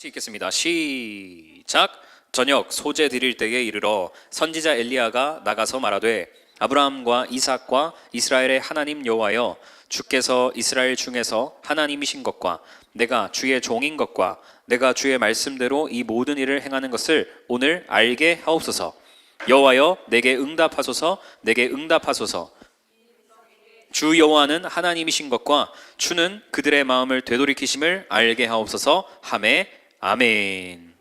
읽겠습니다. 시작. 저녁 소재 드릴 때에 이르러 선지자 엘리야가 나가서 말하되 아브라함과 이삭과 이스라엘의 하나님 여호와여, 주께서 이스라엘 중에서 하나님이신 것과 내가 주의 종인 것과 내가 주의 말씀대로 이 모든 일을 행하는 것을 오늘 알게 하옵소서. 여호와여, 내게 응답하소서. 내게 응답하소서. 주 여호와는 하나님이신 것과 주는 그들의 마음을 되돌이키심을 알게 하옵소서. 하매 아멘.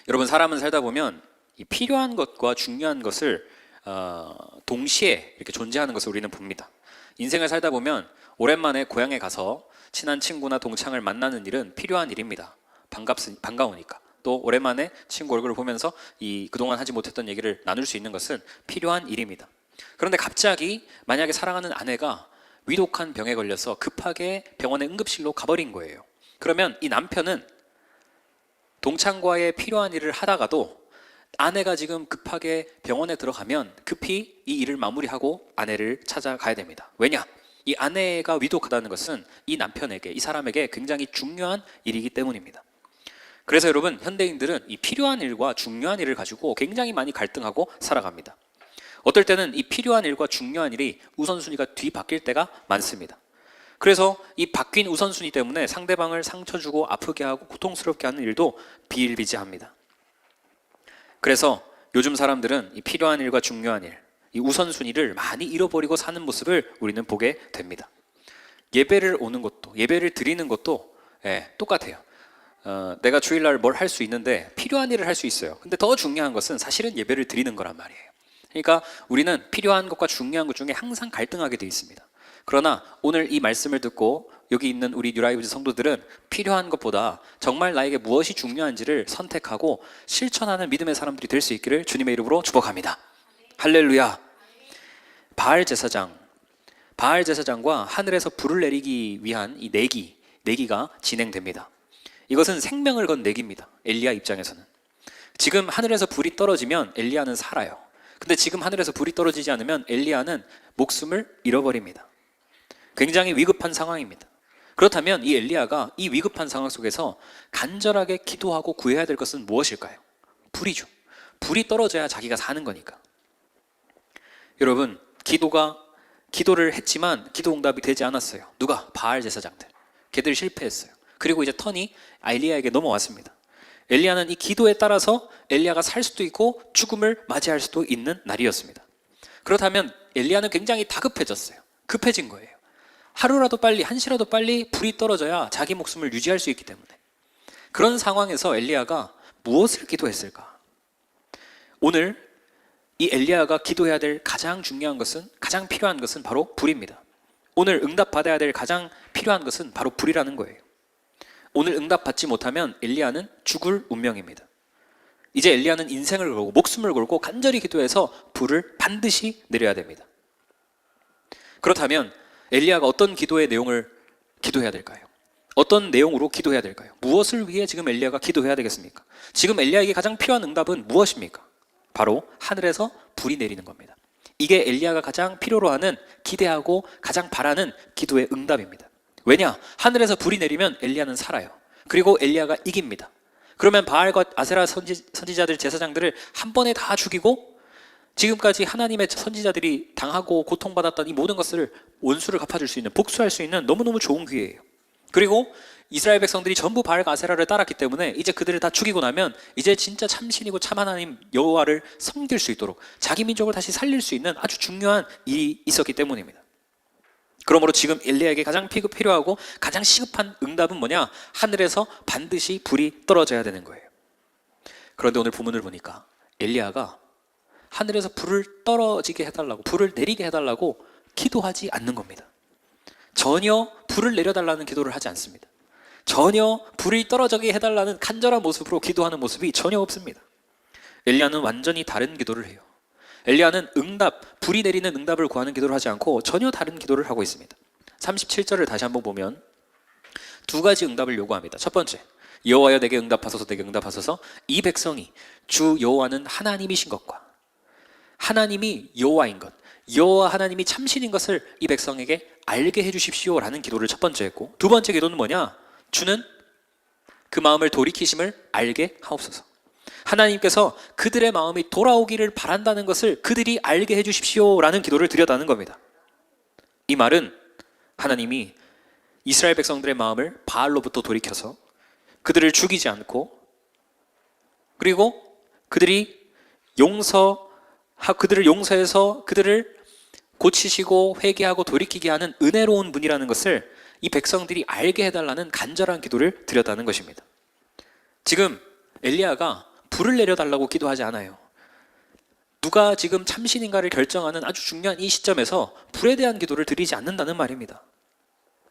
여러분, 사람은 살다 보면 이 필요한 것과 중요한 것을 동시에 이렇게 존재하는 것을 우리는 봅니다. 인생을 살다 보면 오랜만에 고향에 가서 친한 친구나 동창을 만나는 일은 필요한 일입니다. 반가우니까. 또 오랜만에 친구 얼굴을 보면서 그동안 하지 못했던 얘기를 나눌 수 있는 것은 필요한 일입니다. 그런데 갑자기 만약에 사랑하는 아내가 위독한 병에 걸려서 급하게 병원의 응급실로 가버린 거예요. 그러면 이 남편은 동창과의 필요한 일을 하다가도 아내가 지금 급하게 병원에 들어가면 급히 이 일을 마무리하고 아내를 찾아가야 됩니다. 왜냐? 이 아내가 위독하다는 것은 이 남편에게, 이 사람에게 굉장히 중요한 일이기 때문입니다. 그래서 여러분, 현대인들은 이 필요한 일과 중요한 일을 가지고 굉장히 많이 갈등하고 살아갑니다. 어떨 때는 이 필요한 일과 중요한 일이 우선순위가 뒤바뀔 때가 많습니다. 그래서 이 바뀐 우선순위 때문에 상대방을 상처 주고 아프게 하고 고통스럽게 하는 일도 비일비재합니다. 그래서 요즘 사람들은 이 필요한 일과 중요한 일, 이 우선순위를 많이 잃어버리고 사는 모습을 우리는 보게 됩니다. 예배를 오는 것도, 예배를 드리는 것도 똑같아요. 내가 주일날 뭘 할 수 있는데 필요한 일을 할 수 있어요. 근데 더 중요한 것은 사실은 예배를 드리는 거란 말이에요. 그러니까 우리는 필요한 것과 중요한 것 중에 항상 갈등하게 되어 있습니다. 그러나 오늘 이 말씀을 듣고 여기 있는 우리 뉴라이브즈 성도들은 필요한 것보다 정말 나에게 무엇이 중요한지를 선택하고 실천하는 믿음의 사람들이 될 수 있기를 주님의 이름으로 축복합니다. 할렐루야. 바알 제사장과 하늘에서 불을 내리기 위한 이 내기가 진행됩니다. 이것은 생명을 건 내기입니다. 엘리야 입장에서는. 지금 하늘에서 불이 떨어지면 엘리야는 살아요. 근데 지금 하늘에서 불이 떨어지지 않으면 엘리야는 목숨을 잃어버립니다. 굉장히 위급한 상황입니다. 그렇다면 이 엘리야가 이 위급한 상황 속에서 간절하게 기도하고 구해야 될 것은 무엇일까요? 불이죠. 불이 떨어져야 자기가 사는 거니까. 여러분, 기도를 했지만 기도 응답이 되지 않았어요. 누가? 바알 제사장들. 걔들이 실패했어요. 그리고 이제 턴이 엘리야에게 넘어왔습니다. 엘리야는 이 기도에 따라서 엘리야가 살 수도 있고 죽음을 맞이할 수도 있는 날이었습니다. 그렇다면 엘리야는 굉장히 다급해졌어요. 급해진 거예요. 하루라도 빨리, 한시라도 빨리 불이 떨어져야 자기 목숨을 유지할 수 있기 때문에. 그런 상황에서 엘리야가 무엇을 기도했을까? 오늘 이 엘리야가 기도해야 될 가장 중요한 것은, 가장 필요한 것은 바로 불입니다. 오늘 응답받아야 될 가장 필요한 것은 바로 불이라는 거예요. 오늘 응답받지 못하면 엘리야는 죽을 운명입니다. 이제 엘리야는 인생을 걸고 목숨을 걸고 간절히 기도해서 불을 반드시 내려야 됩니다. 그렇다면 엘리야가 어떤 기도의 내용을 기도해야 될까요? 어떤 내용으로 기도해야 될까요? 무엇을 위해 지금 엘리야가 기도해야 되겠습니까? 지금 엘리야에게 가장 필요한 응답은 무엇입니까? 바로 하늘에서 불이 내리는 겁니다. 이게 엘리야가 가장 필요로 하는, 기대하고 가장 바라는 기도의 응답입니다. 왜냐? 하늘에서 불이 내리면 엘리야는 살아요. 그리고 엘리야가 이깁니다. 그러면 바알과 아세라 선지자들, 제사장들을 한 번에 다 죽이고 지금까지 하나님의 선지자들이 당하고 고통받았던 이 모든 것을 원수를 갚아줄 수 있는, 복수할 수 있는 너무너무 좋은 기회예요. 그리고 이스라엘 백성들이 전부 바알과 아세라를 따랐기 때문에 이제 그들을 다 죽이고 나면 이제 진짜 참신이고 참 하나님 여호와를 섬길 수 있도록 자기 민족을 다시 살릴 수 있는 아주 중요한 일이 있었기 때문입니다. 그러므로 지금 엘리야에게 가장 필요하고 가장 시급한 응답은 뭐냐? 하늘에서 반드시 불이 떨어져야 되는 거예요. 그런데 오늘 본문을 보니까 엘리야가 하늘에서 불을 떨어지게 해달라고, 불을 내리게 해달라고 기도하지 않는 겁니다. 전혀 불을 내려달라는 기도를 하지 않습니다. 전혀 불이 떨어지게 해달라는 간절한 모습으로 기도하는 모습이 전혀 없습니다. 엘리야는 완전히 다른 기도를 해요. 엘리야는 불이 내리는 응답을 구하는 기도를 하지 않고 전혀 다른 기도를 하고 있습니다. 37절을 다시 한번 보면 두 가지 응답을 요구합니다. 첫 번째, 여호와여 내게 응답하소서, 내게 응답하소서. 이 백성이 주 여호와는 하나님이신 것과 하나님이 여호와인 것, 여호와 하나님이 참신인 것을 이 백성에게 알게 해주십시오라는 기도를 첫 번째 했고, 두 번째 기도는 뭐냐? 주는 그 마음을 돌이키심을 알게 하옵소서. 하나님께서 그들의 마음이 돌아오기를 바란다는 것을 그들이 알게 해주십시오라는 기도를 드렸다는 겁니다. 이 말은 하나님이 이스라엘 백성들의 마음을 바알로부터 돌이켜서 그들을 죽이지 않고, 그리고 그들을 용서해서 그들을 고치시고 회개하고 돌이키게 하는 은혜로운 분이라는 것을 이 백성들이 알게 해달라는 간절한 기도를 드렸다는 것입니다. 지금 엘리야가 불을 내려달라고 기도하지 않아요. 누가 지금 참신인가를 결정하는 아주 중요한 이 시점에서 불에 대한 기도를 드리지 않는다는 말입니다.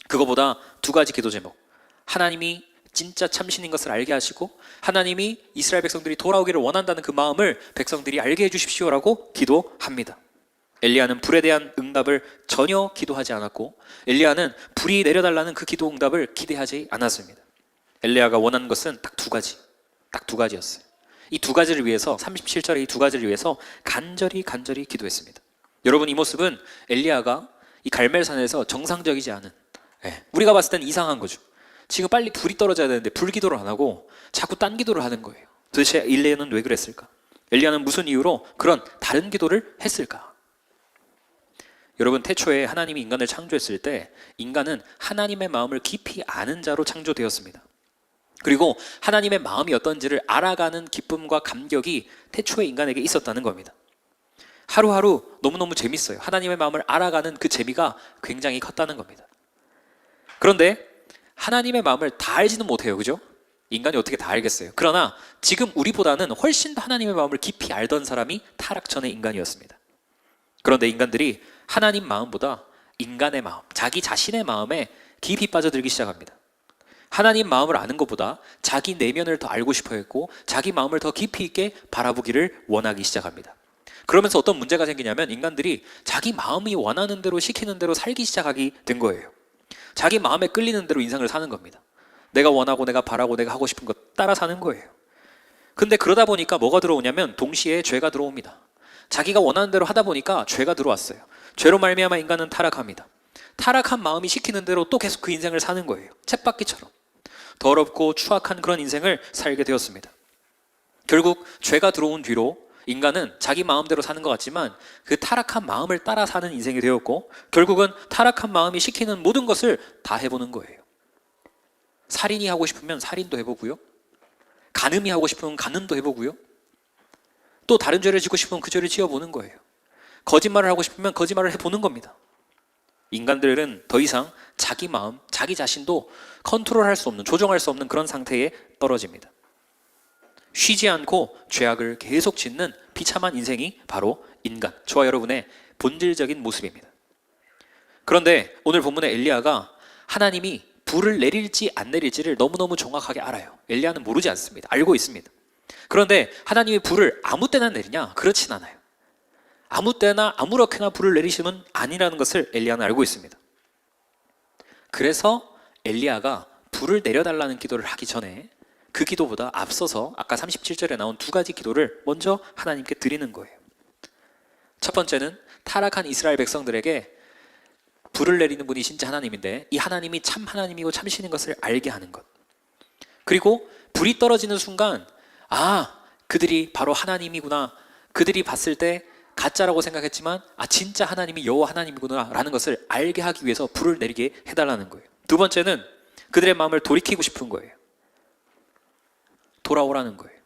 그거보다 두 가지 기도 제목, 하나님이 진짜 참신인 것을 알게 하시고 하나님이 이스라엘 백성들이 돌아오기를 원한다는 그 마음을 백성들이 알게 해주십시오라고 기도합니다. 엘리야는 불에 대한 응답을 전혀 기도하지 않았고 엘리야는 불이 내려달라는 그 기도 응답을 기대하지 않았습니다. 엘리야가 원하는 것은 딱 두 가지였어요. 이 두 가지를 위해서, 37절의 이 두 가지를 위해서 간절히 기도했습니다. 여러분, 이 모습은 엘리야가 이 갈멜산에서 정상적이지 않은, 우리가 봤을 땐 이상한 거죠. 지금 빨리 불이 떨어져야 되는데 불기도를 안 하고 자꾸 딴 기도를 하는 거예요. 도대체 엘리야는 왜 그랬을까? 엘리야는 무슨 이유로 그런 다른 기도를 했을까? 여러분, 태초에 하나님이 인간을 창조했을 때 인간은 하나님의 마음을 깊이 아는 자로 창조되었습니다. 그리고 하나님의 마음이 어떤지를 알아가는 기쁨과 감격이 태초에 인간에게 있었다는 겁니다. 하루하루 너무너무 재밌어요. 하나님의 마음을 알아가는 그 재미가 굉장히 컸다는 겁니다. 그런데 하나님의 마음을 다 알지는 못해요. 그죠? 인간이 어떻게 다 알겠어요. 그러나 지금 우리보다는 훨씬 더 하나님의 마음을 깊이 알던 사람이 타락 전의 인간이었습니다. 그런데 인간들이 하나님 마음보다 인간의 마음, 자기 자신의 마음에 깊이 빠져들기 시작합니다. 하나님 마음을 아는 것보다 자기 내면을 더 알고 싶어 했고 자기 마음을 더 깊이 있게 바라보기를 원하기 시작합니다. 그러면서 어떤 문제가 생기냐면 인간들이 자기 마음이 원하는 대로 시키는 대로 살기 시작하게 된 거예요. 자기 마음에 끌리는 대로 인생을 사는 겁니다. 내가 원하고 내가 바라고 내가 하고 싶은 것 따라 사는 거예요. 근데 그러다 보니까 뭐가 들어오냐면 동시에 죄가 들어옵니다. 자기가 원하는 대로 하다 보니까 죄가 들어왔어요. 죄로 말미암아 인간은 타락합니다. 타락한 마음이 시키는 대로 또 계속 그 인생을 사는 거예요. 쳇바퀴처럼 더럽고 추악한 그런 인생을 살게 되었습니다. 결국 죄가 들어온 뒤로 인간은 자기 마음대로 사는 것 같지만 그 타락한 마음을 따라 사는 인생이 되었고 결국은 타락한 마음이 시키는 모든 것을 다 해보는 거예요. 살인이 하고 싶으면 살인도 해보고요, 간음이 하고 싶으면 간음도 해보고요, 또 다른 죄를 짓고 싶으면 그 죄를 지어보는 거예요. 거짓말을 하고 싶으면 거짓말을 해보는 겁니다. 인간들은 더 이상 자기 마음, 자기 자신도 컨트롤할 수 없는, 조정할 수 없는 그런 상태에 떨어집니다. 쉬지 않고 죄악을 계속 짓는 비참한 인생이 바로 인간, 저와 여러분의 본질적인 모습입니다. 그런데 오늘 본문의 엘리야가 하나님이 불을 내릴지 안 내릴지를 너무너무 정확하게 알아요. 엘리야는 모르지 않습니다. 알고 있습니다. 그런데 하나님이 불을 아무 때나 내리냐? 그렇진 않아요. 아무 때나 아무렇게나 불을 내리시면 아니라는 것을 엘리야는 알고 있습니다. 그래서 엘리야가 불을 내려달라는 기도를 하기 전에 그 기도보다 앞서서 아까 37절에 나온 두 가지 기도를 먼저 하나님께 드리는 거예요. 첫 번째는 타락한 이스라엘 백성들에게 불을 내리는 분이 진짜 하나님인데 이 하나님이 참 하나님이고 참신인 것을 알게 하는 것. 그리고 불이 떨어지는 순간 그들이 바로 하나님이구나, 그들이 봤을 때 가짜라고 생각했지만 진짜 하나님이 여호와 하나님이구나 라는 것을 알게 하기 위해서 불을 내리게 해달라는 거예요. 두 번째는 그들의 마음을 돌이키고 싶은 거예요. 돌아오라는 거예요.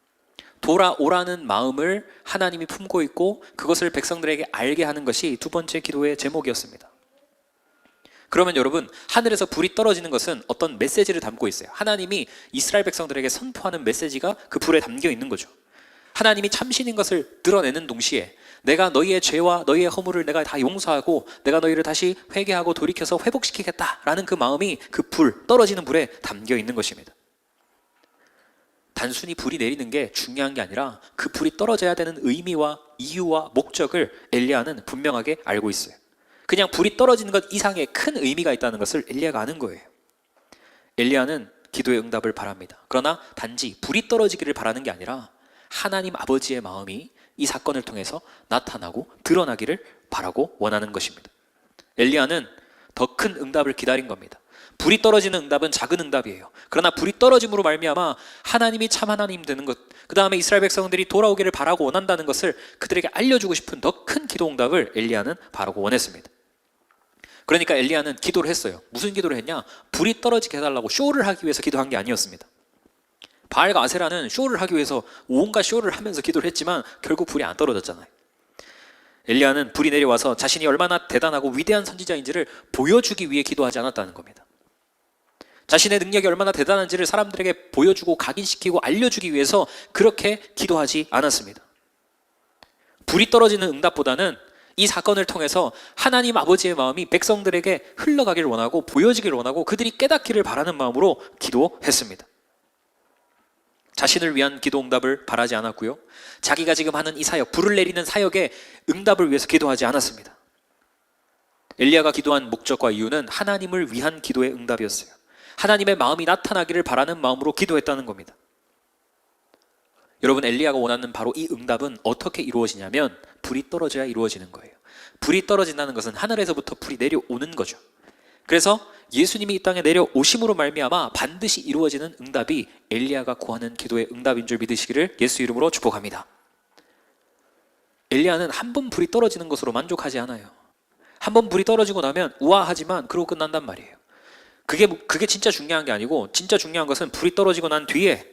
돌아오라는 마음을 하나님이 품고 있고 그것을 백성들에게 알게 하는 것이 두 번째 기도의 제목이었습니다. 그러면 여러분, 하늘에서 불이 떨어지는 것은 어떤 메시지를 담고 있어요. 하나님이 이스라엘 백성들에게 선포하는 메시지가 그 불에 담겨 있는 거죠. 하나님이 참신인 것을 드러내는 동시에 내가 너희의 죄와 너희의 허물을 내가 다 용서하고 내가 너희를 다시 회개하고 돌이켜서 회복시키겠다라는 그 마음이 그 불, 떨어지는 불에 담겨 있는 것입니다. 단순히 불이 내리는 게 중요한 게 아니라 그 불이 떨어져야 되는 의미와 이유와 목적을 엘리야는 분명하게 알고 있어요. 그냥 불이 떨어지는 것 이상의 큰 의미가 있다는 것을 엘리야가 아는 거예요. 엘리야는 기도의 응답을 바랍니다. 그러나 단지 불이 떨어지기를 바라는 게 아니라 하나님 아버지의 마음이 이 사건을 통해서 나타나고 드러나기를 바라고 원하는 것입니다. 엘리야는 더 큰 응답을 기다린 겁니다. 불이 떨어지는 응답은 작은 응답이에요. 그러나 불이 떨어짐으로 말미암아 하나님이 참 하나님 되는 것, 그 다음에 이스라엘 백성들이 돌아오기를 바라고 원한다는 것을 그들에게 알려주고 싶은 더 큰 기도 응답을 엘리야는 바라고 원했습니다. 그러니까 엘리야는 기도를 했어요. 무슨 기도를 했냐? 불이 떨어지게 해달라고 쇼를 하기 위해서 기도한 게 아니었습니다. 바알과 아세라는 쇼를 하기 위해서 온갖 쇼를 하면서 기도를 했지만 결국 불이 안 떨어졌잖아요. 엘리야는 불이 내려와서 자신이 얼마나 대단하고 위대한 선지자인지를 보여주기 위해 기도하지 않았다는 겁니다. 자신의 능력이 얼마나 대단한지를 사람들에게 보여주고 각인시키고 알려주기 위해서 그렇게 기도하지 않았습니다. 불이 떨어지는 응답보다는 이 사건을 통해서 하나님 아버지의 마음이 백성들에게 흘러가기를 원하고 보여지기를 원하고 그들이 깨닫기를 바라는 마음으로 기도했습니다. 자신을 위한 기도 응답을 바라지 않았고요. 자기가 지금 하는 이 사역, 불을 내리는 사역의 응답을 위해서 기도하지 않았습니다. 엘리야가 기도한 목적과 이유는 하나님을 위한 기도의 응답이었어요. 하나님의 마음이 나타나기를 바라는 마음으로 기도했다는 겁니다. 여러분, 엘리야가 원하는 바로 이 응답은 어떻게 이루어지냐면 불이 떨어져야 이루어지는 거예요. 불이 떨어진다는 것은 하늘에서부터 불이 내려오는 거죠. 그래서 예수님이 이 땅에 내려오심으로 말미암아 반드시 이루어지는 응답이 엘리야가 구하는 기도의 응답인 줄 믿으시기를 예수 이름으로 축복합니다. 엘리야는 한 번 불이 떨어지는 것으로 만족하지 않아요. 한 번 불이 떨어지고 나면 우아하지만 그러고 끝난단 말이에요. 그게 진짜 중요한 게 아니고, 진짜 중요한 것은 불이 떨어지고 난 뒤에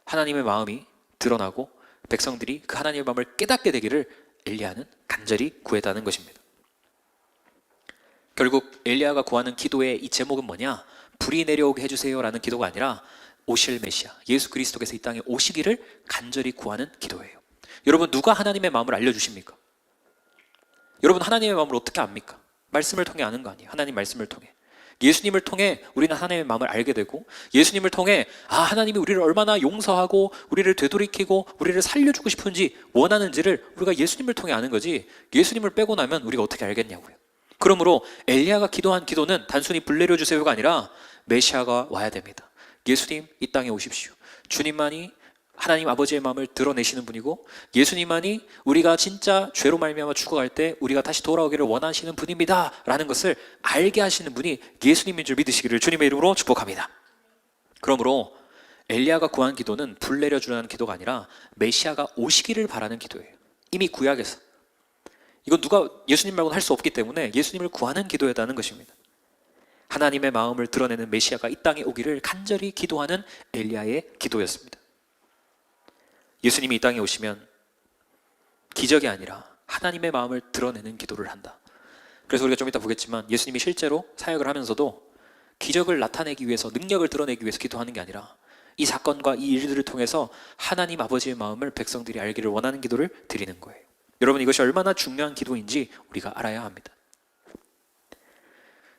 하나님의 마음이 드러나고 백성들이 그 하나님의 마음을 깨닫게 되기를 엘리야는 간절히 구했다는 것입니다. 결국 엘리야가 구하는 기도의 이 제목은 뭐냐? 불이 내려오게 해주세요 라는 기도가 아니라 오실 메시아 예수 그리스도께서 이 땅에 오시기를 간절히 구하는 기도예요. 여러분, 누가 하나님의 마음을 알려주십니까? 여러분, 하나님의 마음을 어떻게 압니까? 말씀을 통해 아는 거 아니에요. 하나님 말씀을 통해, 예수님을 통해 우리는 하나님의 마음을 알게 되고, 예수님을 통해 하나님이 우리를 얼마나 용서하고 우리를 되돌이키고 우리를 살려주고 싶은지 원하는지를 우리가 예수님을 통해 아는 거지, 예수님을 빼고 나면 우리가 어떻게 알겠냐고요. 그러므로 엘리야가 기도한 기도는 단순히 불 내려주세요가 아니라 메시아가 와야 됩니다. 예수님 이 땅에 오십시오. 주님만이 하나님 아버지의 마음을 드러내시는 분이고, 예수님만이 우리가 진짜 죄로 말미암아 죽어갈 때 우리가 다시 돌아오기를 원하시는 분입니다 라는 것을 알게 하시는 분이 예수님인 줄 믿으시기를 주님의 이름으로 축복합니다. 그러므로 엘리야가 구한 기도는 불 내려주라는 기도가 아니라 메시아가 오시기를 바라는 기도예요. 이미 구약에서 이건 누가 예수님 말고는 할 수 없기 때문에 예수님을 구하는 기도였다는 것입니다. 하나님의 마음을 드러내는 메시아가 이 땅에 오기를 간절히 기도하는 엘리야의 기도였습니다. 예수님이 이 땅에 오시면 기적이 아니라 하나님의 마음을 드러내는 기도를 한다. 그래서 우리가 좀 이따 보겠지만 예수님이 실제로 사역을 하면서도 기적을 나타내기 위해서, 능력을 드러내기 위해서 기도하는 게 아니라 이 사건과 이 일들을 통해서 하나님 아버지의 마음을 백성들이 알기를 원하는 기도를 드리는 거예요. 여러분, 이것이 얼마나 중요한 기도인지 우리가 알아야 합니다.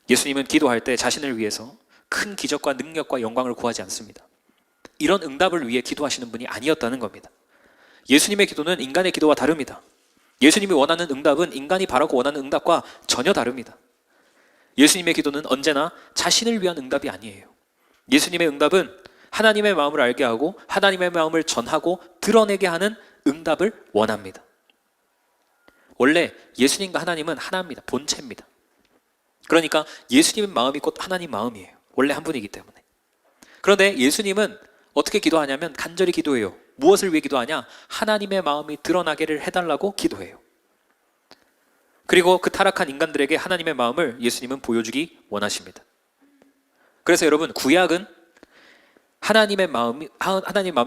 예수님은 기도할 때 자신을 위해서 큰 기적과 능력과 영광을 구하지 않습니다. 이런 응답을 위해 기도하시는 분이 아니었다는 겁니다. 예수님의 기도는 인간의 기도와 다릅니다. 예수님이 원하는 응답은 인간이 바라고 원하는 응답과 전혀 다릅니다. 예수님의 기도는 언제나 자신을 위한 응답이 아니에요. 예수님의 응답은 하나님의 마음을 알게 하고 하나님의 마음을 전하고 드러내게 하는 응답을 원합니다. 원래 예수님과 하나님은 하나입니다. 본체입니다. 그러니까 예수님의 마음이 곧 하나님 마음이에요. 원래 한 분이기 때문에. 그런데 예수님은 어떻게 기도하냐면 간절히 기도해요. 무엇을 위해 기도하냐? 하나님의 마음이 드러나기를 해달라고 기도해요. 그리고 그 타락한 인간들에게 하나님의 마음을 예수님은 보여주기 원하십니다. 그래서 여러분, 구약은 하나님의 마음이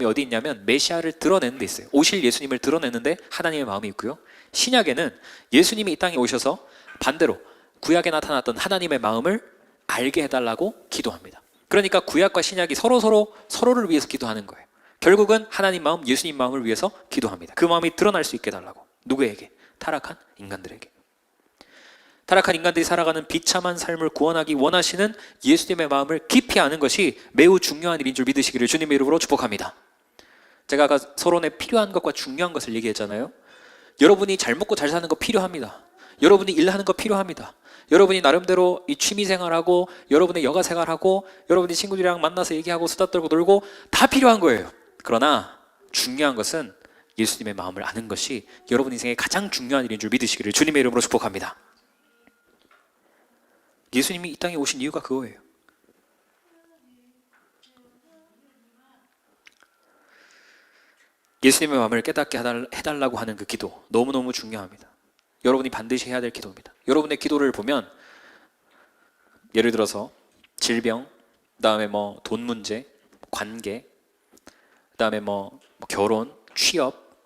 어디 있냐면 메시아를 드러내는 데 있어요. 오실 예수님을 드러내는데 하나님의 마음이 있고요. 신약에는 예수님이 이 땅에 오셔서 반대로 구약에 나타났던 하나님의 마음을 알게 해달라고 기도합니다. 그러니까 구약과 신약이 서로를 위해서 기도하는 거예요. 결국은 하나님 마음, 예수님 마음을 위해서 기도합니다. 그 마음이 드러날 수 있게 해달라고. 누구에게? 타락한 인간들에게. 타락한 인간들이 살아가는 비참한 삶을 구원하기 원하시는 예수님의 마음을 깊이 아는 것이 매우 중요한 일인 줄 믿으시기를 주님의 이름으로 축복합니다. 제가 아까 서론에 필요한 것과 중요한 것을 얘기했잖아요. 여러분이 잘 먹고 잘 사는 거 필요합니다. 여러분이 일하는 거 필요합니다. 여러분이 나름대로 이 취미생활하고 여러분의 여가생활하고 여러분이 친구들이랑 만나서 얘기하고 수다 떨고 놀고 다 필요한 거예요. 그러나 중요한 것은 예수님의 마음을 아는 것이 여러분 인생의 가장 중요한 일인 줄 믿으시기를 주님의 이름으로 축복합니다. 예수님이 이 땅에 오신 이유가 그거예요. 예수님의 마음을 깨닫게 해달라고 하는 그 기도 너무너무 중요합니다. 여러분이 반드시 해야 될 기도입니다. 여러분의 기도를 보면 예를 들어서 질병, 그다음에 뭐 돈 문제, 관계, 그다음에 뭐 결혼, 취업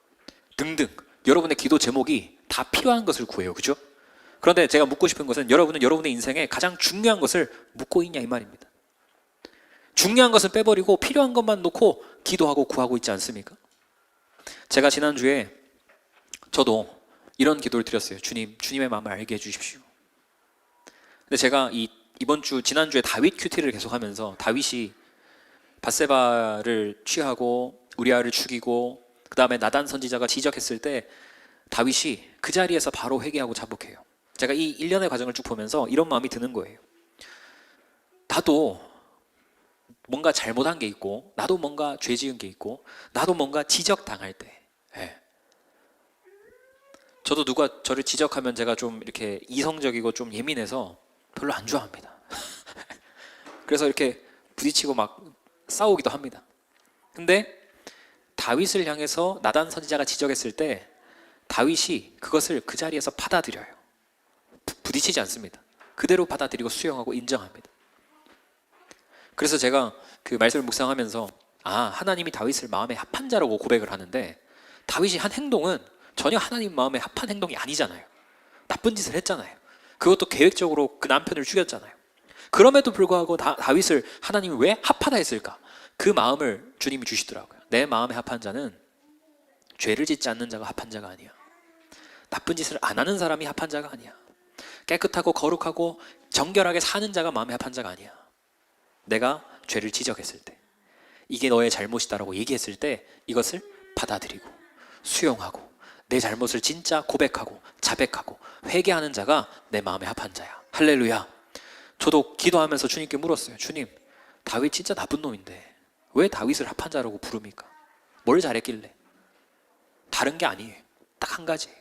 등등 여러분의 기도 제목이 다 필요한 것을 구해요. 그죠? 그런데 제가 묻고 싶은 것은 여러분은 여러분의 인생에 가장 중요한 것을 묻고 있냐 이 말입니다. 중요한 것은 빼버리고 필요한 것만 놓고 기도하고 구하고 있지 않습니까? 제가 지난주에 저도 이런 기도를 드렸어요. 주님, 주님의 마음을 알게 해주십시오. 근데 제가 이번 주 지난주에 다윗 큐티를 계속하면서 다윗이 밧세바를 취하고 우리아를 죽이고 그 다음에 나단 선지자가 지적했을 때 다윗이 그 자리에서 바로 회개하고 자복해요. 제가 이 일련의 과정을 쭉 보면서 이런 마음이 드는 거예요. 나도 뭔가 잘못한 게 있고 나도 뭔가 죄 지은 게 있고 나도 뭔가 지적당할 때 저도 누가 저를 지적하면 제가 좀 이렇게 이성적이고 좀 예민해서 별로 안 좋아합니다. 그래서 이렇게 부딪히고 막 싸우기도 합니다. 근데 다윗을 향해서 나단 선지자가 지적했을 때 다윗이 그것을 그 자리에서 받아들여요. 부딪히지 않습니다. 그대로 받아들이고 수용하고 인정합니다. 그래서 제가 그 말씀을 묵상하면서 하나님이 다윗을 마음에 합한 자라고 고백을 하는데 다윗이 한 행동은 전혀 하나님 마음에 합한 행동이 아니잖아요. 나쁜 짓을 했잖아요. 그것도 계획적으로 그 남편을 죽였잖아요. 그럼에도 불구하고 다윗을 하나님이 왜 합하다 했을까? 그 마음을 주님이 주시더라고요. 내 마음에 합한 자는 죄를 짓지 않는 자가 합한 자가 아니야. 나쁜 짓을 안 하는 사람이 합한 자가 아니야. 깨끗하고 거룩하고 정결하게 사는 자가 마음에 합한 자가 아니야. 내가 죄를 지적했을 때 이게 너의 잘못이다라고 얘기했을 때 이것을 받아들이고 수용하고 내 잘못을 진짜 고백하고 자백하고 회개하는 자가 내 마음에 합한 자야. 할렐루야. 저도 기도하면서 주님께 물었어요. 주님, 다윗 진짜 나쁜 놈인데 왜 다윗을 합한 자라고 부릅니까? 뭘 잘했길래? 다른 게 아니에요. 딱 한 가지예요.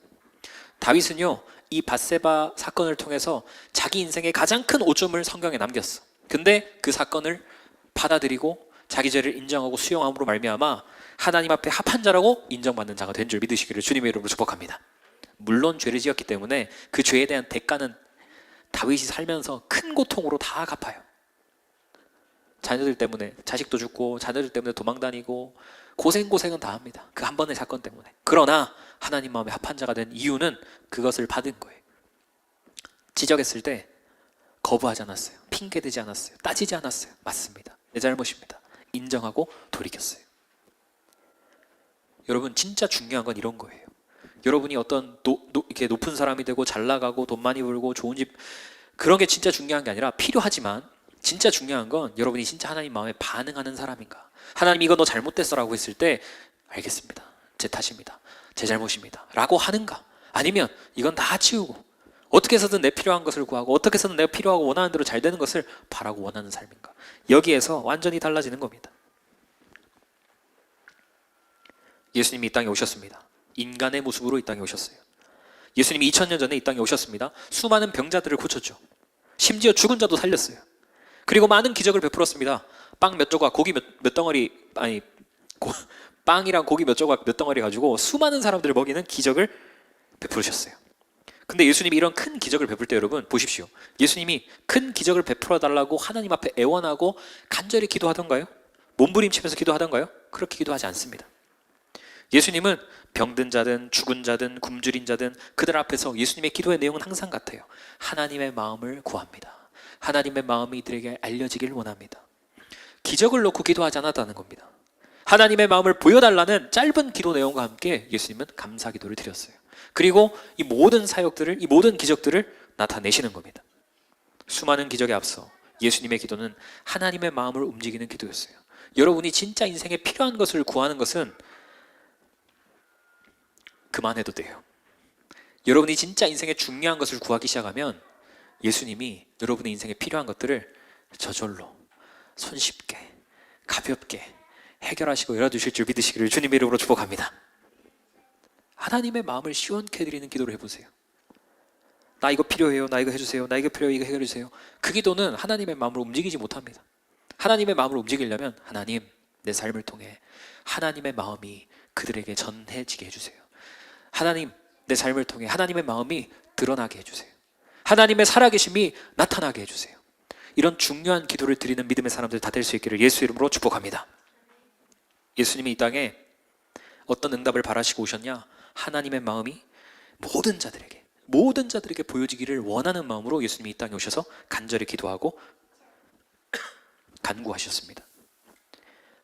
다윗은요, 이 밧세바 사건을 통해서 자기 인생의 가장 큰 오점을 성경에 남겼어. 근데 그 사건을 받아들이고 자기 죄를 인정하고 수용함으로 말미암아 하나님 앞에 합한 자라고 인정받는 자가 된 줄 믿으시기를 주님의 이름으로 축복합니다. 물론 죄를 지었기 때문에 그 죄에 대한 대가는 다윗이 살면서 큰 고통으로 다 갚아요. 자녀들 때문에 자식도 죽고 자녀들 때문에 도망다니고 고생은 다 합니다. 그 한 번의 사건 때문에. 그러나 하나님 마음에 합한 자가 된 이유는 그것을 받은 거예요. 지적했을 때 거부하지 않았어요. 핑계대지 않았어요. 따지지 않았어요. 맞습니다. 내 잘못입니다. 인정하고 돌이켰어요. 여러분, 진짜 중요한 건 이런 거예요. 여러분이 어떤 이렇게 높은 사람이 되고 잘 나가고 돈 많이 벌고 좋은 집, 그런 게 진짜 중요한 게 아니라 필요하지만 진짜 중요한 건 여러분이 진짜 하나님 마음에 반응하는 사람인가. 하나님 이거 너 잘못됐어 라고 했을 때 알겠습니다. 제 탓입니다. 제 잘못입니다. 라고 하는가. 아니면 이건 다 치우고 어떻게 해서든 내 필요한 것을 구하고 어떻게 해서든 내가 필요하고 원하는 대로 잘 되는 것을 바라고 원하는 삶인가. 여기에서 완전히 달라지는 겁니다. 예수님이 이 땅에 오셨습니다. 인간의 모습으로 이 땅에 오셨어요. 예수님이 2000년 전에 이 땅에 오셨습니다. 수많은 병자들을 고쳤죠. 심지어 죽은 자도 살렸어요. 그리고 많은 기적을 베풀었습니다. 빵 몇 조각, 고기 몇 덩어리, 빵이랑 고기 몇 조각 몇 덩어리 가지고 수많은 사람들을 먹이는 기적을 베푸셨어요. 근데 예수님이 이런 큰 기적을 베풀 때 여러분 보십시오. 예수님이 큰 기적을 베풀어 달라고 하나님 앞에 애원하고 간절히 기도하던가요? 몸부림치면서 기도하던가요? 그렇게 기도하지 않습니다. 예수님은 병든 자든 죽은 자든 굶주린 자든 그들 앞에서 예수님의 기도의 내용은 항상 같아요. 하나님의 마음을 구합니다. 하나님의 마음이 이들에게 알려지길 원합니다. 기적을 놓고 기도하지 않았다는 겁니다. 하나님의 마음을 보여달라는 짧은 기도 내용과 함께 예수님은 감사 기도를 드렸어요. 그리고 이 모든 사역들을, 이 모든 기적들을 나타내시는 겁니다. 수많은 기적에 앞서 예수님의 기도는 하나님의 마음을 움직이는 기도였어요. 여러분이 진짜 인생에 필요한 것을 구하는 것은 그만해도 돼요. 여러분이 진짜 인생에 중요한 것을 구하기 시작하면 예수님이 여러분의 인생에 필요한 것들을 저절로 손쉽게 가볍게 해결하시고 열어주실 줄 믿으시기를 주님의 이름으로 축복합니다. 하나님의 마음을 시원케 해드리는 기도를 해보세요. 나 이거 필요해요. 나 이거 해주세요. 나 이거 필요해요. 이거 해결해주세요. 그 기도는 하나님의 마음을 움직이지 못합니다. 하나님의 마음을 움직이려면 하나님, 내 삶을 통해 하나님의 마음이 그들에게 전해지게 해주세요. 하나님, 내 삶을 통해 하나님의 마음이 드러나게 해주세요. 하나님의 살아계심이 나타나게 해주세요. 이런 중요한 기도를 드리는 믿음의 사람들 다 될 수 있기를 예수 이름으로 축복합니다. 예수님이 이 땅에 어떤 응답을 바라시고 오셨냐? 하나님의 마음이 모든 자들에게 보여지기를 원하는 마음으로 예수님이 이 땅에 오셔서 간절히 기도하고 간구하셨습니다.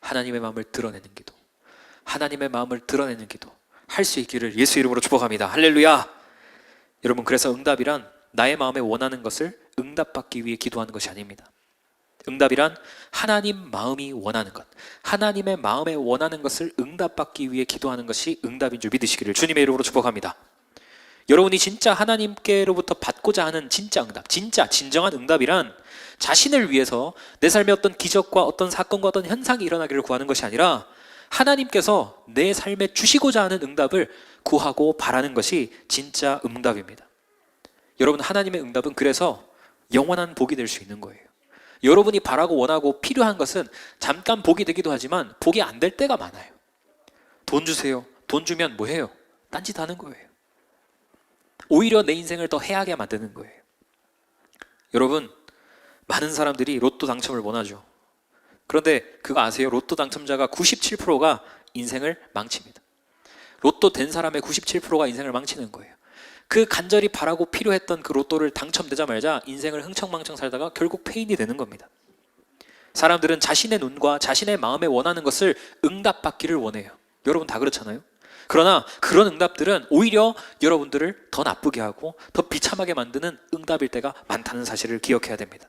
하나님의 마음을 드러내는 기도, 하나님의 마음을 드러내는 기도 할 수 있기를 예수 이름으로 축복합니다. 할렐루야. 여러분, 그래서 응답이란 나의 마음에 원하는 것을 응답받기 위해 기도하는 것이 아닙니다. 응답이란 하나님 마음이 원하는 것, 하나님의 마음에 원하는 것을 응답받기 위해 기도하는 것이 응답인 줄 믿으시기를 주님의 이름으로 축복합니다. 여러분이 진짜 하나님께로부터 받고자 하는 진짜 응답, 진짜 진정한 응답이란 자신을 위해서 내 삶에 어떤 기적과 어떤 사건과 어떤 현상이 일어나기를 구하는 것이 아니라 하나님께서 내 삶에 주시고자 하는 응답을 구하고 바라는 것이 진짜 응답입니다. 여러분, 하나님의 응답은 그래서 영원한 복이 될 수 있는 거예요. 여러분이 바라고 원하고 필요한 것은 잠깐 복이 되기도 하지만 복이 안 될 때가 많아요. 돈 주세요. 돈 주면 뭐 해요? 딴짓 하는 거예요. 오히려 내 인생을 더 해하게 만드는 거예요. 여러분, 많은 사람들이 로또 당첨을 원하죠. 그런데 그거 아세요? 로또 당첨자가 97%가 인생을 망칩니다. 로또 된 사람의 97%가 인생을 망치는 거예요. 그 간절히 바라고 필요했던 그 로또를 당첨되자마자 인생을 흥청망청 살다가 결국 폐인이 되는 겁니다. 사람들은 자신의 눈과 자신의 마음에 원하는 것을 응답받기를 원해요. 여러분 다 그렇잖아요? 그러나 그런 응답들은 오히려 여러분들을 더 나쁘게 하고 더 비참하게 만드는 응답일 때가 많다는 사실을 기억해야 됩니다.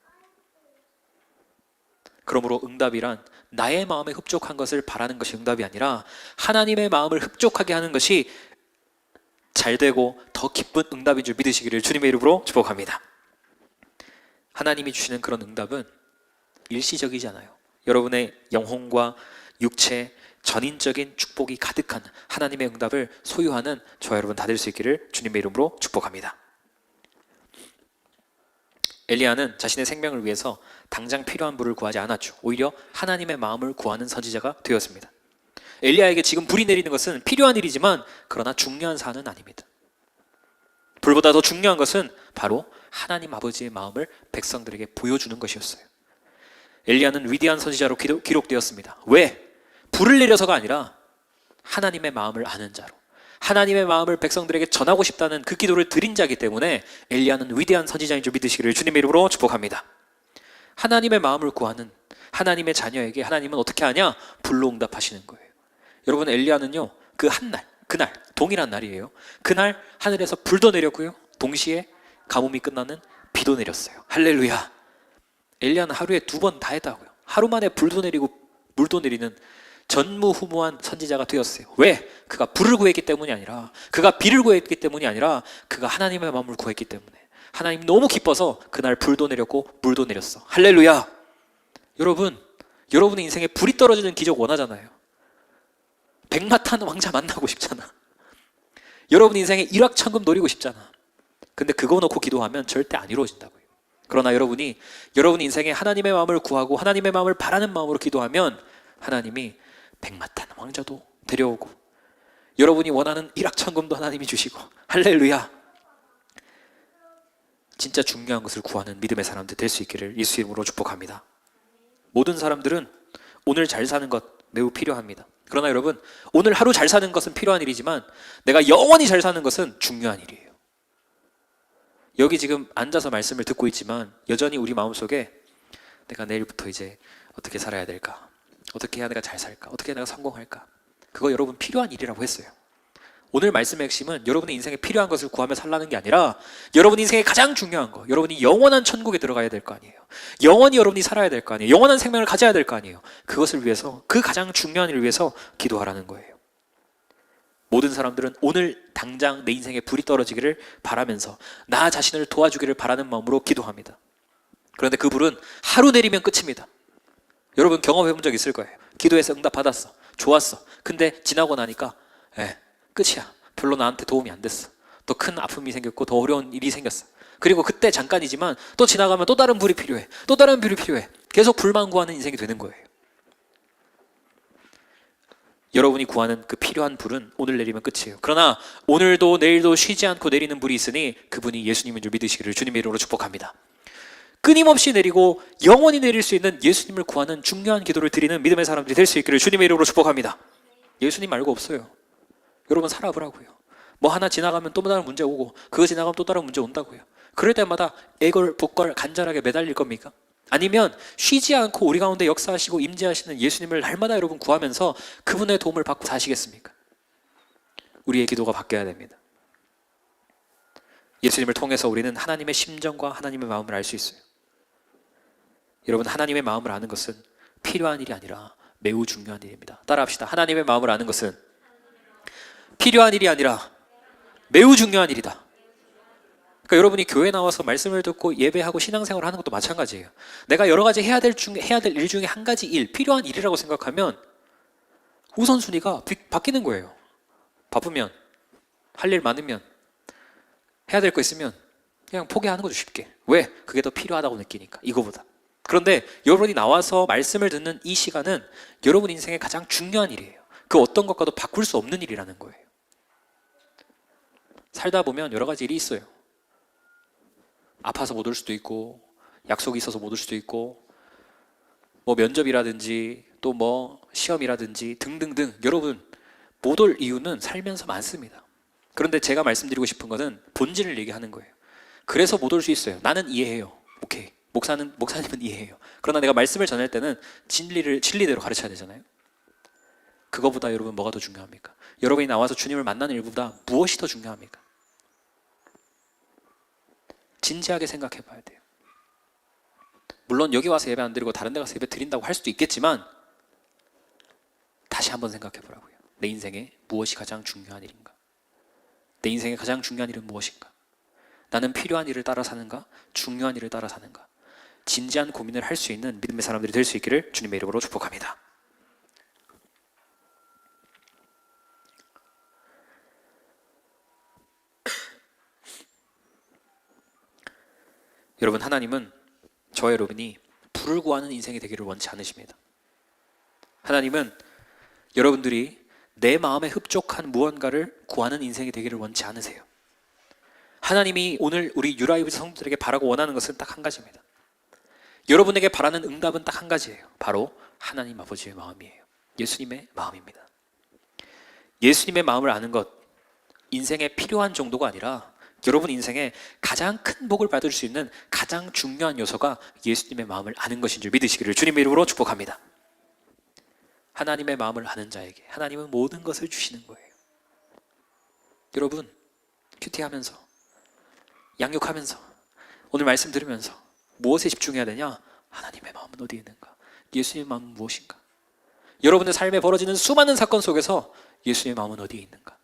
그러므로 응답이란 나의 마음에 흡족한 것을 바라는 것이 응답이 아니라 하나님의 마음을 흡족하게 하는 것이 잘되고 더 기쁜 응답인 줄 믿으시기를 주님의 이름으로 축복합니다. 하나님이 주시는 그런 응답은 일시적이지 않아요. 여러분의 영혼과 육체, 전인적인 축복이 가득한 하나님의 응답을 소유하는 저와 여러분 다 될 수 있기를 주님의 이름으로 축복합니다. 엘리야는 자신의 생명을 위해서 당장 필요한 불을 구하지 않았죠. 오히려 하나님의 마음을 구하는 선지자가 되었습니다. 엘리야에게 지금 불이 내리는 것은 필요한 일이지만 그러나 중요한 사안은 아닙니다. 불보다 더 중요한 것은 바로 하나님 아버지의 마음을 백성들에게 보여주는 것이었어요. 엘리야는 위대한 선지자로 기록되었습니다. 왜? 불을 내려서가 아니라 하나님의 마음을 아는 자로, 하나님의 마음을 백성들에게 전하고 싶다는 그 기도를 드린 자이기 때문에 엘리야는 위대한 선지자인 줄 믿으시기를 주님의 이름으로 축복합니다. 하나님의 마음을 구하는 하나님의 자녀에게 하나님은 어떻게 하냐? 불로 응답하시는 거예요. 여러분, 엘리야는요, 그날 동일한 날이에요. 그날 하늘에서 불도 내렸고요, 동시에 가뭄이 끝나는 비도 내렸어요. 할렐루야. 엘리야는 하루에 2번 다 했다고요. 하루 만에 불도 내리고 물도 내리는 전무후무한 선지자가 되었어요. 왜? 그가 불을 구했기 때문이 아니라, 그가 비를 구했기 때문이 아니라 그가 하나님의 마음을 구했기 때문에 하나님 너무 기뻐서 그날 불도 내렸고 물도 내렸어. 할렐루야. 여러분의 인생에 불이 떨어지는 기적 원하잖아요. 백마탄 왕자 만나고 싶잖아. 여러분 인생에 일확천금 노리고 싶잖아. 근데 그거 놓고 기도하면 절대 안 이루어진다고요. 그러나 여러분 인생에 하나님의 마음을 구하고 하나님의 마음을 바라는 마음으로 기도하면 하나님이 백마탄 왕자도 데려오고 여러분이 원하는 일확천금도 하나님이 주시고, 할렐루야. 진짜 중요한 것을 구하는 믿음의 사람들 될 수 있기를 예수 이름으로 축복합니다. 모든 사람들은 오늘 잘 사는 것 매우 필요합니다. 그러나 여러분, 오늘 하루 잘 사는 것은 필요한 일이지만 내가 영원히 잘 사는 것은 중요한 일이에요. 여기 지금 앉아서 말씀을 듣고 있지만 여전히 우리 마음속에 내가 내일부터 이제 어떻게 살아야 될까? 어떻게 해야 내가 잘 살까? 어떻게 해야 내가 성공할까? 그거 여러분 필요한 일이라고 했어요. 오늘 말씀의 핵심은 여러분의 인생에 필요한 것을 구하며 살라는 게 아니라 여러분 인생에 가장 중요한 거, 여러분이 영원한 천국에 들어가야 될 거 아니에요. 영원히 여러분이 살아야 될 거 아니에요. 영원한 생명을 가져야 될 거 아니에요. 그것을 위해서, 그 가장 중요한 일을 위해서 기도하라는 거예요. 모든 사람들은 오늘 당장 내 인생에 불이 떨어지기를 바라면서 나 자신을 도와주기를 바라는 마음으로 기도합니다. 그런데 그 불은 하루 내리면 끝입니다. 여러분 경험해 본 적 있을 거예요. 기도해서 응답 받았어. 좋았어. 근데 지나고 나니까 끝이야. 별로 나한테 도움이 안 됐어. 더 큰 아픔이 생겼고 더 어려운 일이 생겼어. 그리고 그때 잠깐이지만 또 지나가면 또 다른 불이 필요해. 또 다른 불이 필요해. 계속 불만 구하는 인생이 되는 거예요. 여러분이 구하는 그 필요한 불은 오늘 내리면 끝이에요. 그러나 오늘도 내일도 쉬지 않고 내리는 불이 있으니 그분이 예수님인 줄 믿으시기를 주님의 이름으로 축복합니다. 끊임없이 내리고 영원히 내릴 수 있는 예수님을 구하는 중요한 기도를 드리는 믿음의 사람들이 될 수 있기를 주님의 이름으로 축복합니다. 예수님 말고 없어요. 여러분 살아보라고요. 뭐 하나 지나가면 또 다른 문제 오고 그거 지나가면 또 다른 문제 온다고요. 그럴 때마다 애걸복걸 간절하게 매달릴 겁니까? 아니면 쉬지 않고 우리 가운데 역사하시고 임재하시는 예수님을 날마다 여러분 구하면서 그분의 도움을 받고 사시겠습니까? 우리의 기도가 바뀌어야 됩니다. 예수님을 통해서 우리는 하나님의 심정과 하나님의 마음을 알 수 있어요. 여러분 하나님의 마음을 아는 것은 필요한 일이 아니라 매우 중요한 일입니다. 따라합시다. 하나님의 마음을 아는 것은 필요한 일이 아니라 매우 중요한 일이다. 그러니까 여러분이 교회 나와서 말씀을 듣고 예배하고 신앙생활을 하는 것도 마찬가지예요. 내가 여러 가지 해야 될 일 중에 한 가지 일, 필요한 일이라고 생각하면 우선순위가 바뀌는 거예요. 바쁘면, 할 일 많으면, 해야 될 거 있으면 그냥 포기하는 거죠, 쉽게. 왜? 그게 더 필요하다고 느끼니까, 이거보다. 그런데 여러분이 나와서 말씀을 듣는 이 시간은 여러분 인생의 가장 중요한 일이에요. 그 어떤 것과도 바꿀 수 없는 일이라는 거예요. 살다 보면 여러 가지 일이 있어요. 아파서 못 올 수도 있고, 약속이 있어서 못 올 수도 있고, 뭐 면접이라든지 또 뭐 시험이라든지 등등등 여러분 못 올 이유는 살면서 많습니다. 그런데 제가 말씀드리고 싶은 것은 본질을 얘기하는 거예요. 그래서 못 올 수 있어요. 나는 이해해요. 오케이. 목사님은 이해해요. 그러나 내가 말씀을 전할 때는 진리대로 가르쳐야 되잖아요. 그거보다 여러분 뭐가 더 중요합니까? 여러분이 나와서 주님을 만나는 일보다 무엇이 더 중요합니까? 진지하게 생각해 봐야 돼요. 물론 여기 와서 예배 안 드리고 다른 데 가서 예배 드린다고 할 수도 있겠지만 다시 한번 생각해 보라고요. 내 인생에 무엇이 가장 중요한 일인가? 내 인생에 가장 중요한 일은 무엇인가? 나는 필요한 일을 따라 사는가? 중요한 일을 따라 사는가? 진지한 고민을 할 수 있는 믿음의 사람들이 될 수 있기를 주님의 이름으로 축복합니다. 여러분 하나님은 저와 여러분이 부를 구하는 인생이 되기를 원치 않으십니다. 하나님은 여러분들이 내 마음에 흡족한 무언가를 구하는 인생이 되기를 원치 않으세요. 하나님이 오늘 우리 유라이브 성도들에게 바라고 원하는 것은 딱 한 가지입니다. 여러분에게 바라는 응답은 딱 한 가지예요. 바로 하나님 아버지의 마음이에요. 예수님의 마음입니다. 예수님의 마음을 아는 것, 인생에 필요한 정도가 아니라 여러분 인생에 가장 큰 복을 받을 수 있는 가장 중요한 요소가 예수님의 마음을 아는 것인 줄 믿으시기를 주님의 이름으로 축복합니다. 하나님의 마음을 아는 자에게 하나님은 모든 것을 주시는 거예요. 여러분 큐티하면서 양육하면서 오늘 말씀 들으면서 무엇에 집중해야 되냐? 하나님의 마음은 어디에 있는가? 예수님의 마음은 무엇인가? 여러분의 삶에 벌어지는 수많은 사건 속에서 예수님의 마음은 어디에 있는가?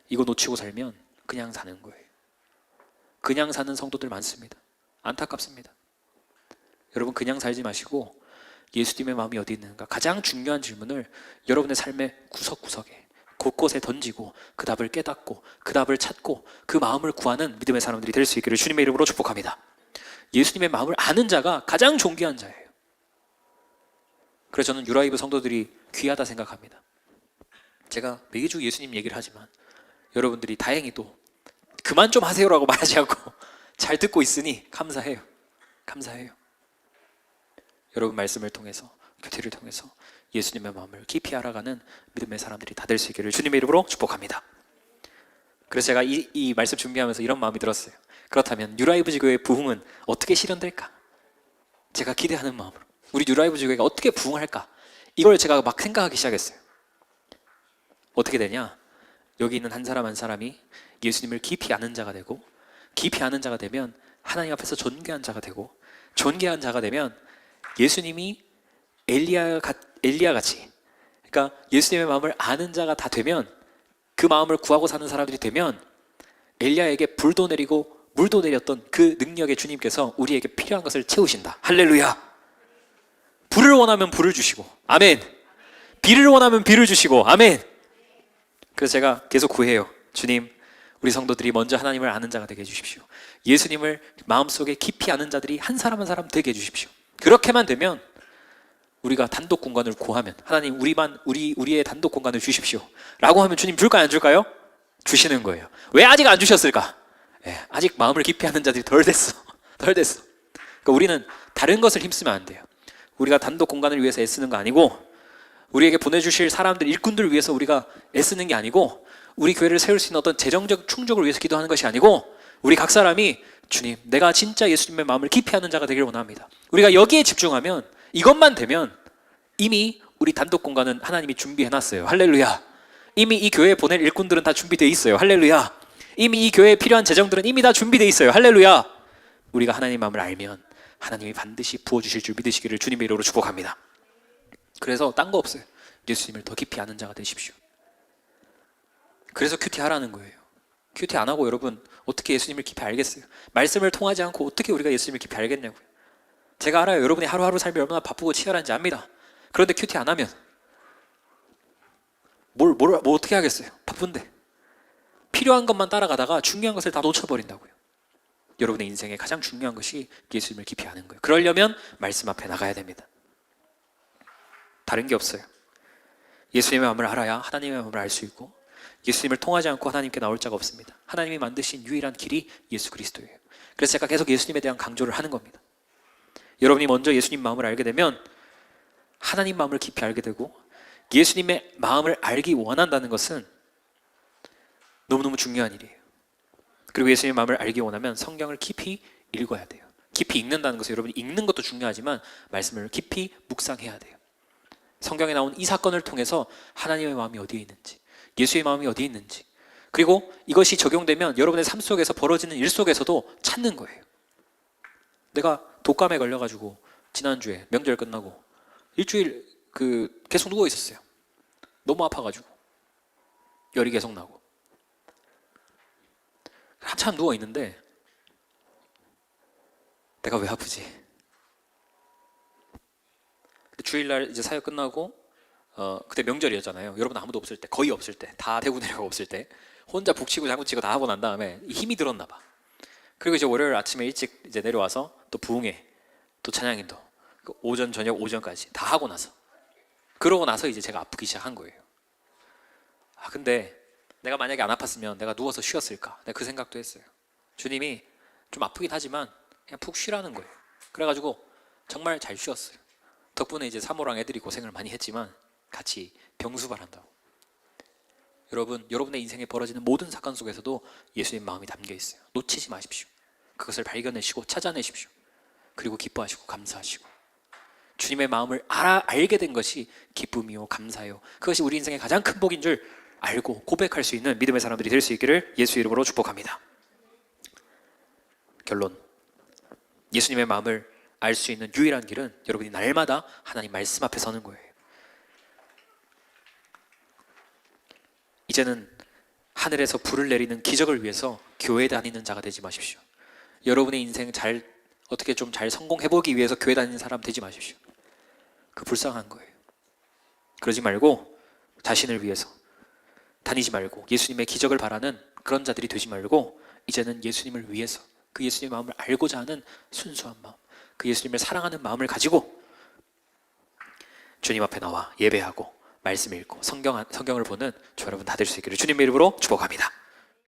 이거 놓치고 살면 그냥 사는 거예요. 그냥 사는 성도들 많습니다. 안타깝습니다. 여러분 그냥 살지 마시고 예수님의 마음이 어디 있는가? 가장 중요한 질문을 여러분의 삶의 구석구석에 곳곳에 던지고 그 답을 깨닫고 그 답을 찾고 그 마음을 구하는 믿음의 사람들이 될 수 있기를 주님의 이름으로 축복합니다. 예수님의 마음을 아는 자가 가장 존귀한 자예요. 그래서 저는 유라이브 성도들이 귀하다 생각합니다. 제가 매주 예수님 얘기를 하지만 여러분들이 다행히도 그만 좀 하세요라고 말하지 않고 잘 듣고 있으니 감사해요. 감사해요. 여러분 말씀을 통해서 교태를 통해서 예수님의 마음을 깊이 알아가는 믿음의 사람들이 다 될 수 있기를 주님의 이름으로 축복합니다. 그래서 제가 이 말씀 준비하면서 이런 마음이 들었어요. 그렇다면 뉴라이브 지교의 부흥은 어떻게 실현될까? 제가 기대하는 마음으로 우리 뉴라이브 지교회가 어떻게 부흥할까? 이걸 제가 막 생각하기 시작했어요. 어떻게 되냐? 여기 있는 한 사람 한 사람이 예수님을 깊이 아는 자가 되고 깊이 아는 자가 되면 하나님 앞에서 존귀한 자가 되고 존귀한 자가 되면 예수님이 엘리야 같이 그러니까 예수님의 마음을 아는 자가 다 되면 그 마음을 구하고 사는 사람들이 되면 엘리야에게 불도 내리고 물도 내렸던 그 능력의 주님께서 우리에게 필요한 것을 채우신다. 할렐루야. 불을 원하면 불을 주시고 아멘. 비를 원하면 비를 주시고 아멘. 그래서 제가 계속 구해요. 주님, 우리 성도들이 먼저 하나님을 아는 자가 되게 해주십시오. 예수님을 마음속에 깊이 아는 자들이 한 사람 한 사람 되게 해주십시오. 그렇게만 되면 우리가 단독 공간을 구하면 하나님 우리의 단독 공간을 주십시오 라고 하면 주님 줄까요 안 줄까요? 주시는 거예요. 왜 아직 안 주셨을까? 아직 마음을 깊이 하는 자들이 덜 됐어. 그러니까 우리는 다른 것을 힘쓰면 안 돼요. 우리가 단독 공간을 위해서 애쓰는 거 아니고, 우리에게 보내주실 사람들, 일꾼들을 위해서 우리가 애쓰는 게 아니고, 우리 교회를 세울 수 있는 어떤 재정적 충족을 위해서 기도하는 것이 아니고, 우리 각 사람이 주님, 내가 진짜 예수님의 마음을 깊이 하는 자가 되기를 원합니다. 우리가 여기에 집중하면, 이것만 되면 이미 우리 단독 공간은 하나님이 준비해놨어요. 할렐루야. 이미 이 교회에 보낼 일꾼들은 다 준비되어 있어요. 할렐루야. 이미 이 교회에 필요한 재정들은 이미 다 준비되어 있어요. 할렐루야. 우리가 하나님의 마음을 알면 하나님이 반드시 부어주실 줄 믿으시기를 주님의 이름으로 축복합니다. 그래서 딴 거 없어요. 예수님을 더 깊이 아는 자가 되십시오. 그래서 큐티 하라는 거예요. 큐티 안 하고 여러분 어떻게 예수님을 깊이 알겠어요? 말씀을 통하지 않고 어떻게 우리가 예수님을 깊이 알겠냐고요. 제가 알아요. 여러분이 하루하루 삶이 얼마나 바쁘고 치열한지 압니다. 그런데 큐티 안 하면 뭘 어떻게 하겠어요? 바쁜데. 필요한 것만 따라가다가 중요한 것을 다 놓쳐버린다고요. 여러분의 인생에 가장 중요한 것이 예수님을 깊이 아는 거예요. 그러려면 말씀 앞에 나가야 됩니다. 다른 게 없어요. 예수님의 마음을 알아야 하나님의 마음을 알 수 있고, 예수님을 통하지 않고 하나님께 나올 자가 없습니다. 하나님이 만드신 유일한 길이 예수 그리스도예요. 그래서 제가 계속 예수님에 대한 강조를 하는 겁니다. 여러분이 먼저 예수님 마음을 알게 되면 하나님 마음을 깊이 알게 되고, 예수님의 마음을 알기 원한다는 것은 너무너무 중요한 일이에요. 그리고 예수님의 마음을 알기 원하면 성경을 깊이 읽어야 돼요. 깊이 읽는다는 것은 여러분이 읽는 것도 중요하지만 말씀을 깊이 묵상해야 돼요. 성경에 나온 이 사건을 통해서 하나님의 마음이 어디에 있는지, 예수의 마음이 어디에 있는지, 그리고 이것이 적용되면 여러분의 삶 속에서 벌어지는 일 속에서도 찾는 거예요. 내가 독감에 걸려가지고 지난주에 명절 끝나고 일주일 계속 누워 있었어요. 너무 아파가지고 열이 계속 나고 한참 누워 있는데 내가 왜 아프지? 주일날 이제 사역 끝나고 그때 명절이었잖아요. 여러분 아무도 없을 때, 거의 없을 때, 다 대구 내려가 없을 때 혼자 북치고 장구치고 다 하고 난 다음에 힘이 들었나 봐. 그리고 이제 월요일 아침에 일찍 이제 내려와서 또 부흥회, 또 찬양인도 오전 저녁 오전까지 다 하고 나서, 그러고 나서 이제 제가 아프기 시작한 거예요. 근데 내가 만약에 안 아팠으면 내가 누워서 쉬었을까? 내가 그 생각도 했어요. 주님이 좀 아프긴 하지만 그냥 푹 쉬라는 거예요. 그래가지고 정말 잘 쉬었어요. 덕분에 이제 사모랑 애들이 고생을 많이 했지만 같이 병수발한다고. 여러분, 여러분의 인생에 벌어지는 모든 사건 속에서도 예수님 마음이 담겨 있어요. 놓치지 마십시오. 그것을 발견하시고 찾아내십시오. 그리고 기뻐하시고 감사하시고, 주님의 마음을 알게 된 것이 기쁨이요 감사요, 그것이 우리 인생의 가장 큰 복인 줄 알고 고백할 수 있는 믿음의 사람들이 될 수 있기를 예수 이름으로 축복합니다. 결론, 예수님의 마음을 알 수 있는 유일한 길은 여러분이 날마다 하나님 말씀 앞에 서는 거예요. 이제는 하늘에서 불을 내리는 기적을 위해서 교회 다니는 자가 되지 마십시오. 여러분의 인생 어떻게 좀 잘 성공해보기 위해서 교회 다니는 사람 되지 마십시오. 그 불쌍한 거예요. 그러지 말고 자신을 위해서 다니지 말고, 예수님의 기적을 바라는 그런 자들이 되지 말고, 이제는 예수님을 위해서 그 예수님의 마음을 알고자 하는 순수한 마음, 그 예수님을 사랑하는 마음을 가지고 주님 앞에 나와 예배하고 말씀 읽고 성경을 보는 저 여러분 다 될 수 있기를 주님의 이름으로 축복합니다.